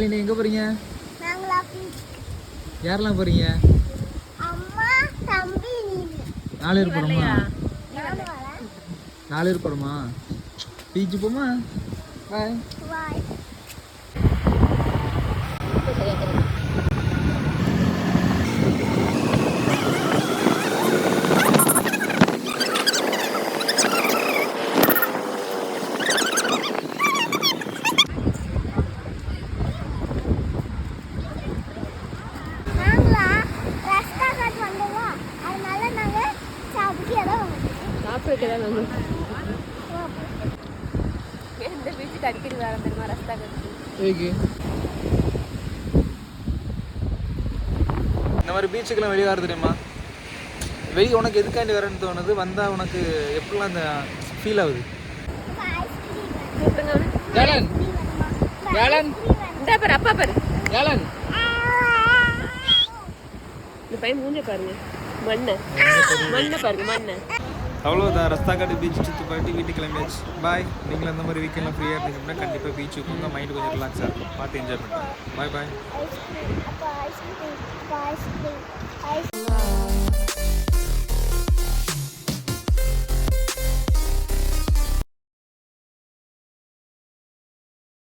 என்ன எங்க போறீங்க? நாங்களா பீச். யாரெல்லாம் போறீங்க? அம்மா, தம்பி, நீங்க. 4 பேர் போறோமா? நானும் வரேன். 4 பேர் போறோமா? பீச் போமா? பாய். பாய். நாங்களா ரஸ்தா காட் வந்தோமா, அதனால நாங்க சாப்பிட்டு சாப்பிட்றதுக்கு தான் நாங்கள் எந்த பீச்சுக்கு அடிக்கடி வர தெரியுமா? ரஸ்தா கட்டு ஏக்கு இந்த மாதிரி பீச்சுக்கெல்லாம் வெளியே வர தெரியுமா? வெளியே உனக்கு எதுக்காண்டி வரேன்னு தோணுது? வந்தால் உனக்கு எப்படிலாம் அந்த ஃபீல் ஆகுது? கூப்பிடுங்க அவனை. ஜாலன் ஜாலன் இந்தா பாரு, அப்பா பாரு, ஜாலன். இந்த பையன் மூஞ்ச பாருங்க, மண்ணை பாருங்க, மண்ணை. அவ்வளோதான், ரஸ்தாக்காட்டு பீச் சுற்றி போயிட்டு வீட்டுக்கு கிளம்பியாச்சு. பாய். நீங்களும் அந்த மாதிரி வீக்கெண்ட்லாம் ஃப்ரீயாக இருந்தீங்க அப்படின்னா கண்டிப்பாக பீச்சுக்கு போங்க. மைண்டு கொஞ்சம் ரிலாக்ஸாக இருக்கும். பார்த்து என்ஜாய் பண்ணுறேன். பாய் பாய். ஐஸ்கிரீம்.